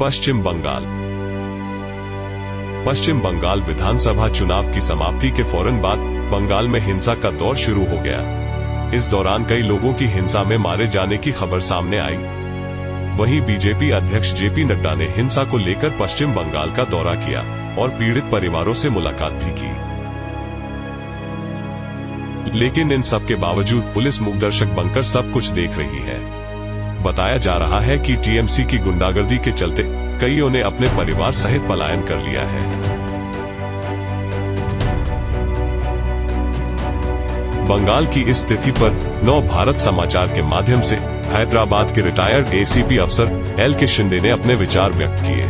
पश्चिम बंगाल। पश्चिम बंगाल विधानसभा चुनाव की समाप्ति के फौरन बाद बंगाल में हिंसा का दौर शुरू हो गया। इस दौरान कई लोगों की हिंसा में मारे जाने की खबर सामने आई। वहीं बीजेपी अध्यक्ष जेपी नड्डा ने हिंसा को लेकर पश्चिम बंगाल का दौरा किया और पीड़ित परिवारों से मुलाकात भी की। लेकिन इन सब के बावजूद पुलिस मूकदर्शक बनकर सब कुछ देख रही है। बताया जा रहा है कि टीएमसी की गुंडागर्दी के चलते कईयों ने अपने परिवार सहित पलायन कर लिया है। बंगाल की इस स्थिति पर नव भारत समाचार के माध्यम से हैदराबाद के रिटायर्ड एसीपी अफसर एल के शिंदे ने अपने विचार व्यक्त किए।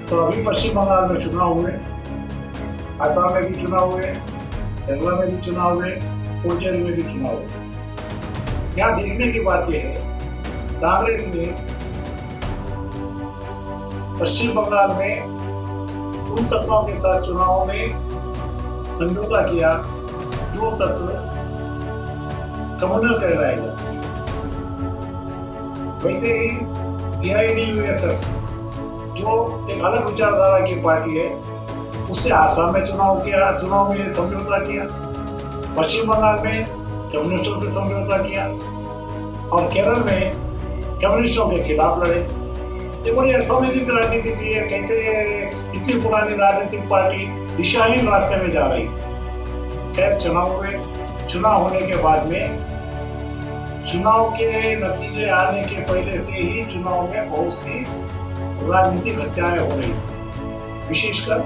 तो अभी पश्चिम बंगाल में चुनाव हुए, असम में भी चुनाव हुए, केरला में भी चुनाव हुए, पुडुचेरी में भी चुनाव हुए। यहाँ देखने की बात यह है, कांग्रेस ने पश्चिम बंगाल में उन तत्वों के साथ चुनाव में समझौता किया जो तत्व कम्युनल कहलाए जाते हैं। वैसे ही एआईएडीयूएसएफ जो एक अलग विचारधारा की पार्टी है, उससे आसाम में चुनाव में समझौता किया, पश्चिम बंगाल में कम्युनिस्टों से समझौता किया और केरल में कम्युनिस्टों के खिलाफ लड़े। ये बड़ी असंगठित राजनीति थी। कैसे इतनी पुरानी राजनीतिक पार्टी दिशाहीन रास्ते में जा रही थी। खैर चुनाव हुए, चुनाव होने के बाद में चुनाव के नतीजे आने के पहले से ही चुनाव में बहुत सी राजनीतिक हत्याएं हो रही थी, विशेषकर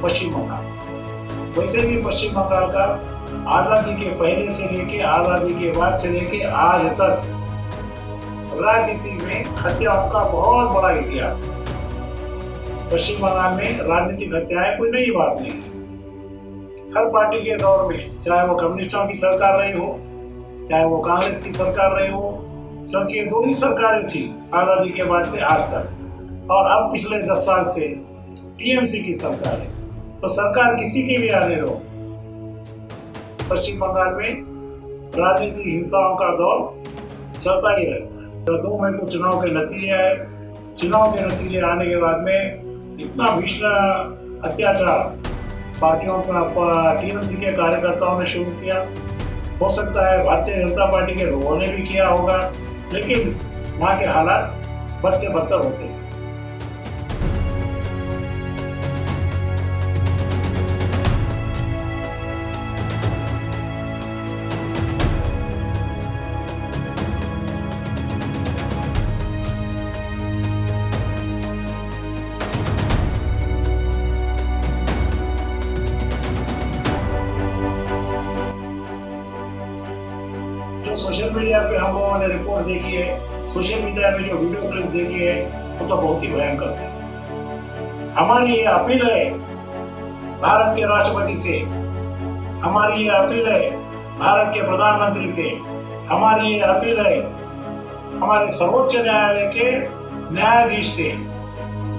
पश्चिम बंगाल। वैसे भी पश्चिम बंगाल का आजादी के पहले से लेके आजादी के बाद से लेके आज तक राजनीति में हत्याओं का बहुत बड़ा इतिहास है। पश्चिम बंगाल में राजनीतिक हत्याएं कोई नई बात नहीं है। हर पार्टी के दौर में, चाहे वो कम्युनिस्टों की सरकार रही हो, चाहे वो कांग्रेस की सरकार रही हो, क्योंकि ये दो ही सरकारें थी आजादी के बाद से आज तक, और अब पिछले 10 साल से टीएमसी की सरकार है। तो सरकार किसी की भी आने दो, पश्चिम बंगाल में राजनीतिक हिंसाओं का दौर चलता ही रहता है। तो 2 मई को चुनाव के नतीजे आए। चुनाव के नतीजे आने के बाद में इतना भीषण अत्याचार पार्टियों पर टीएमसी के कार्यकर्ताओं ने शुरू किया। हो सकता है भारतीय जनता पार्टी के लोगों ने भी किया होगा, लेकिन वहाँ के हालात बद से बदतर होते हैं। सोशल मीडिया पे हम लोगों ने रिपोर्ट देखी है, सोशल मीडिया में जो वीडियो क्लिप देखी है, वो तो बहुत ही भयंकर है। हमारी ये अपील है भारत के राष्ट्रपति से, हमारी ये अपील है भारत के प्रधानमंत्री से, हमारी ये अपील है हमारे सर्वोच्च न्यायालय के न्यायाधीश से।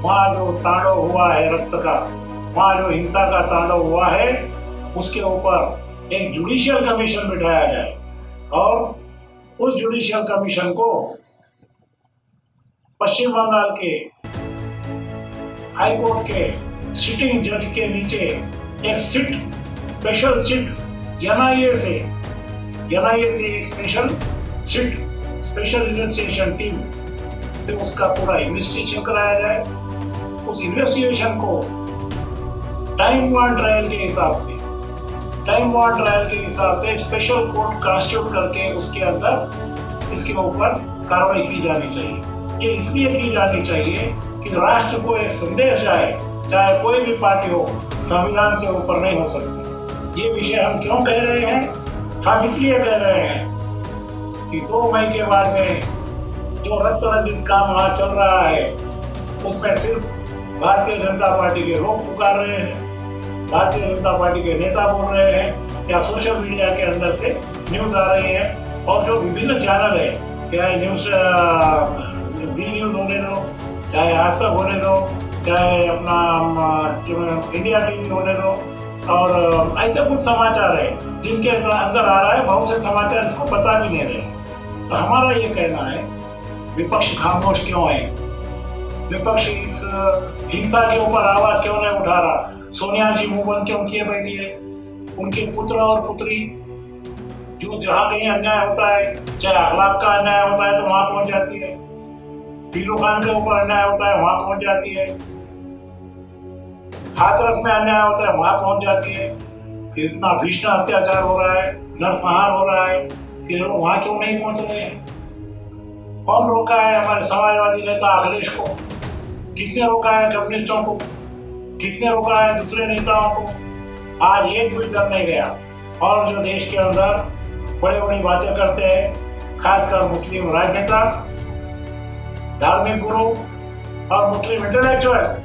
वहाँ जो तांडव हुआ है रक्त का, वहाँ जो हिंसा का तांडव हुआ है, उसके ऊपर एक जुडिशियल कमीशन बिठाया जाए और उस जुडिशियल कमीशन को पश्चिम बंगाल के हाई कोर्ट के सिटिंग जज के नीचे एक स्पेशल सिट एनआईए से एक स्पेशल इन्वेस्टिगेशन टीम से उसका पूरा इन्वेस्टिगेशन कराया जाए। उस इन्वेस्टिगेशन को टाइम बॉन्ड ट्रायल के हिसाब से स्पेशल कोर्ट कॉन्स्टिट्यूट करके उसके अंदर इसके ऊपर कार्रवाई की जानी चाहिए। ये इसलिए की जानी चाहिए कि राष्ट्र को एक संदेश जाए, चाहे कोई भी पार्टी हो, संविधान से ऊपर नहीं हो सकती। ये विषय हम क्यों कह रहे हैं? हम इसलिए कह रहे हैं कि 2 मई के बाद में जो रक्त रंजित काम वहाँ चल रहा है, उसमें सिर्फ भारतीय जनता पार्टी के लोग पुकार रहे हैं, भारतीय जनता पार्टी के नेता बोल रहे हैं, या सोशल मीडिया के अंदर से न्यूज आ रही है। और जो विभिन्न चैनल है, चाहे जी न्यूज होने दो, चाहे आज तक होने दो, चाहे अपना इंडिया टीवी होने दो, और ऐसे कुछ समाचार है जिनके अंदर आ रहा है, बहुत से समाचार इसको पता भी नहीं रहे। तो हमारा ये कहना है, विपक्ष खामोश क्यों है? विपक्ष इस हिंसा के ऊपर आवाज क्यों नहीं उठा रहा? सोनिया जी मुंह बंद क्यों किए बैठी है? उनके पुत्र और पुत्री जो जहाँ कहीं अन्याय होता है, चाहे अखलाक का अन्याय होता है तो वहां पहुंच जाती है, पीलू खान के ऊपर अन्याय होता है वहां पहुंच जाती है, हाथरस में अन्याय होता है वहां पहुंच जाती है। फिर इतना भीषण अत्याचार हो रहा है, नरसंहार हो रहा है, फिर लोग वहां क्यों नहीं पहुंच रहे हैं? कौन रोका है हमारे समाजवादी नेता अखिलेश को? किसने रोका है कम्युनिस्टों को? किसने रोका है दूसरे नेताओं को? आज एक भी दम नहीं गया। और जो देश के अंदर बड़ी बड़ी बातें करते हैं, खासकर मुस्लिम राजनेता, धार्मिक गुरु और मुस्लिम इंटेलेक्चुअल्स,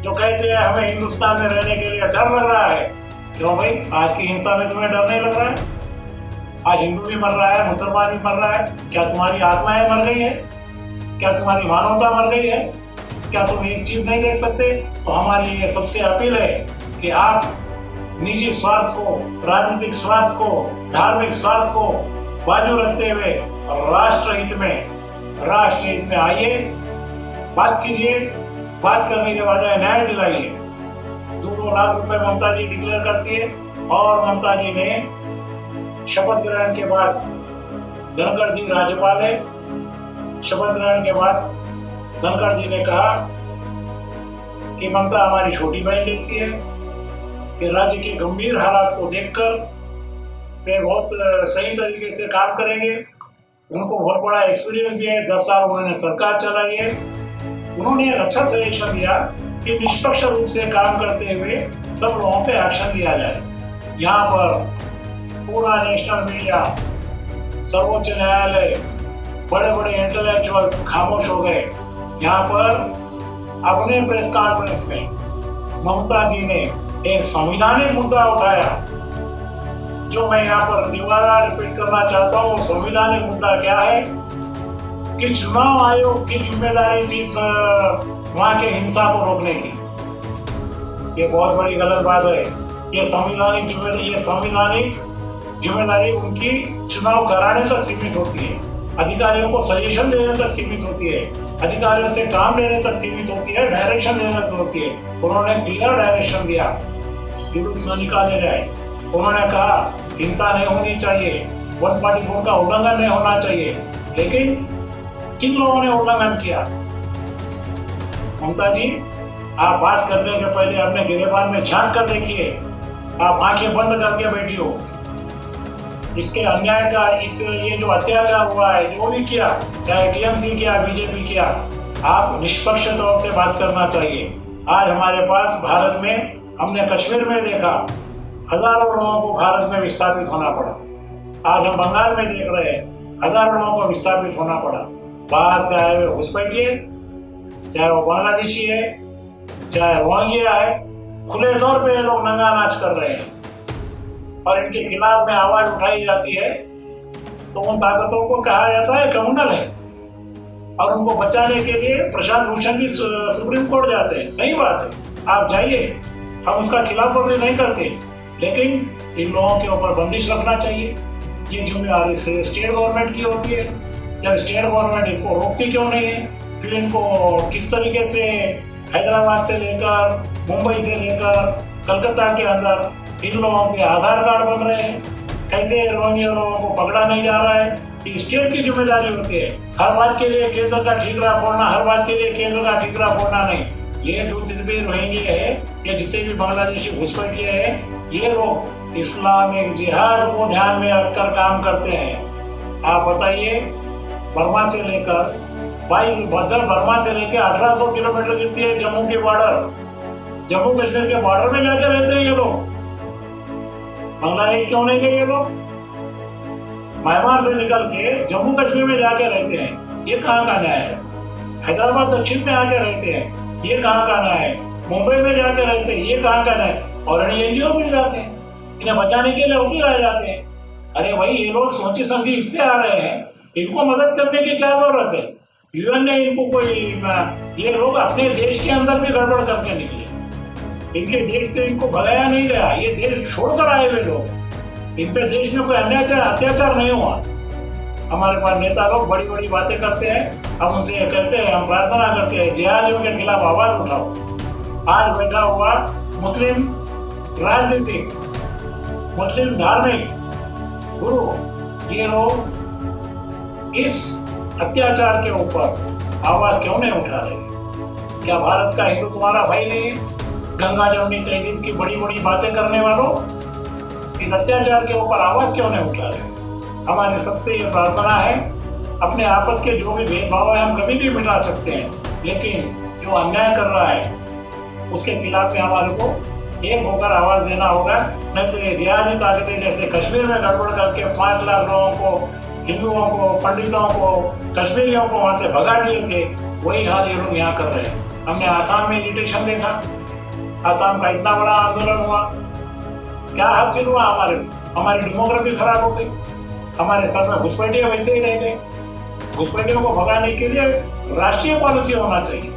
जो कहते हैं हमें हिंदुस्तान में रहने के लिए डर लग रहा है। क्यों भाई, आज की हिंसा में तुम्हें डर नहीं लग रहा है? आज हिंदू भी मर रहा है, मुसलमान भी मर रहा है। क्या तुम्हारी आत्माएं मर गई है? क्या तुम्हारी मानवता मर गई है? क्या तुम एक चीज नहीं देख सकते? तो हमारी ये सबसे अपील है कि आप निजी स्वार्थ को, राजनीतिक स्वार्थ को, धार्मिक स्वार्थ को बाजू रखते हुए राष्ट्र हित में आइए, बात कीजिए, बात करने के बजाय न्याय दिलाइए। 2 लाख रुपए ममता जी डिक्लेयर करती है और ममता जी ने शपथ ग्रहण के बाद, धनखड़ जी राज्यपाल है, शपथ ग्रहण के बाद धनखड़ जी ने कहा कि ममता हमारी छोटी बहन जैसी है, कि राज्य के गंभीर हालात को देखकर वे बहुत सही तरीके से काम करेंगे। उनको बहुत बड़ा एक्सपीरियंस भी है, 10 साल उन्होंने सरकार चलाई है। उन्होंने एक अच्छा सजेशन दिया कि निष्पक्ष रूप से काम करते हुए सब लोगों पे एक्शन लिया जाए। यहाँ पर पूरा नेशनल मीडिया, सर्वोच्च न्यायालय, बड़े बड़े इंटेलेक्चुअल्स खामोश हो गए। यहाँ पर अपने प्रेस कॉन्फ्रेंस में ममता जी ने एक संवैधानिक मुद्दा उठाया, जो मैं यहाँ पर दोबारा रिपीट करना चाहता हूँ। संवैधानिक मुद्दा क्या है कि चुनाव आयोग की जिम्मेदारी थी वहां के हिंसा को रोकने की। ये बहुत बड़ी गलत बात है। ये संवैधानिक जिम्मेदारी उनकी चुनाव कराने तक सीमित होती है, अधिकारियों को सजेशन देने तक सीमित होती है, अधिकारियों से काम लेने तक सीमित होती है, डायरेक्शन देने तक होती है। उन्होंने क्लियर डायरेक्शन दिया, जुलूस न निकाले जाए। उन्होंने कहा हिंसा नहीं होनी चाहिए, 144 का उल्लंघन नहीं होना चाहिए। लेकिन किन लोगों ने उल्लंघन किया? ममता जी, आप बात करने के पहले अपने गिरेबान में झांक कर देखिए। आप आंखें बंद करके बैठी हो। इसके अन्याय का, ये जो अत्याचार हुआ है, जो भी किया, चाहे टीएमसी किया, बीजेपी किया, आप निष्पक्ष तौर से बात करना चाहिए। आज हमारे पास भारत में, हमने कश्मीर में देखा, हजारों लोगों को भारत में विस्थापित होना पड़ा। आज हम बंगाल में देख रहे हैं, हजारों लोगों को विस्थापित होना पड़ा। बाहर चाहे वे घुसपैठिए, चाहे वो बांग्लादेशी है, चाहे रोहिंग्या है, खुले तौर पे ये लोग नंगा नाच कर रहे हैं और इनके खिलाफ में आवाज उठाई जाती है तो उन ताकतों को कहा जाता है कम्युनल है, और उनको बचाने के लिए प्रशांत भूषण भी सुप्रीम कोर्ट जाते हैं। सही बात है, आप जाइए, हम उसका खिलाफ वर्जी नहीं करते, लेकिन इन लोगों के ऊपर बंदिश रखना चाहिए। ये जिम्मेदारी स्टेट गवर्नमेंट की होती है। जब स्टेट गवर्नमेंट इनको रोकती क्यों नहीं है? फिर इनको किस तरीके से हैदराबाद से लेकर, मुंबई से लेकर, कलकत्ता के अंदर इन लोगों के आधार कार्ड बन रहे हैं? कैसे रोहिंग्या लोगों को पकड़ा नहीं जा रहा है? ये स्टेट की जिम्मेदारी होती है। हर बात के लिए केंद्र का ठीकरा फोड़ना, हर बात के लिए केंद्र का ठीकरा फोड़ना नहीं। ये जो जितने रोहिंग्या है, ये जितने भी बांग्लादेशी घुसपैठिए हैं, ये लोग इस्लामिक जिहाद को ध्यान में रखकर काम करते हैं। आप बताइए, बर्मा से लेकर 1800 किलोमीटर गिरती है जम्मू की बॉर्डर, जम्मू कश्मीर के बॉर्डर में जाके रहते हैं ये लोग। बांग्लादेश क्यों नहीं गए ये लोग? म्यांमार से निकल के जम्मू कश्मीर में जाके रहते हैं। ये कहाँ का न्याय है? हैदराबाद दक्षिण में आके रहते हैं, ये कहाँ का न्याय है? मुंबई में जाके रहते हैं, ये कहाँ का न्याय? और एनजीओ मिल जाते हैं, इन्हें बचाने के लिए वकील आ जाते हैं। अरे भाई, ये लोग सोची समझी इससे आ रहे हैं, इनको मदद करने की क्या जरूरत है? यूएन ने इनको ये लोग अपने देश के अंदर भी गड़बड़ करके निकले। इनके देश से इनको भगाया नहीं गया, ये देश छोड़कर आए हुए लोग। इन पे देश में कोई अत्याचार नहीं हुआ। हमारे पास नेता लोग बड़ी बड़ी बातें करते हैं, हम उनसे ये कहते हैं, हम प्रार्थना करते हैं जिहादियों के खिलाफ आवाज उठाओ। आज बैठा हुआ मुस्लिम राजनीतिक, मुस्लिम धार्मिक गुरु, ये लोग इस अत्याचार के ऊपर आवाज क्यों नहीं उठा रहे? क्या भारत का हिंदू तुम्हारा भाई नहीं है? गंगा जमुनी तहजीब की बड़ी बड़ी बातें करने वालों इस अत्याचार के ऊपर आवाज क्यों नहीं उठा रहे? हमारी सबसे ये प्रार्थना है, अपने आपस के जो भी भेदभाव है हम कभी भी मिटा सकते हैं, लेकिन जो अन्याय कर रहा है उसके खिलाफ में हमारे को एक होकर आवाज देना होगा। नहीं तो ये जिहादी ताकतें जैसे कश्मीर में गड़बड़ करके 5 लाख लोगों को, हिंदुओं को, पंडितों को, कश्मीरियों को वहां से भगा दिए थे, वही हाल ये लोग यहाँ कर रहे हैं। हमने आसाम में इरिटेशन देखा, आसाम का इतना बड़ा आंदोलन हुआ, क्या हासिल हुआ? हमारी डेमोग्राफी खराब हो गई, हमारे सर में घुसपैठिए वैसे ही रह गए। घुसपैठियों को भगाने के लिए राष्ट्रीय पॉलिसी होना चाहिए।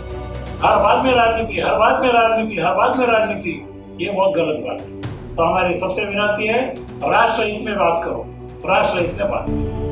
हर बात में राजनीति, हर बात में राजनीति, हर बात में राजनीति, ये बहुत गलत बात है। तो हमारी सबसे विनती है, राष्ट्र हित में बात करो, राष्ट्र हित में बात करो।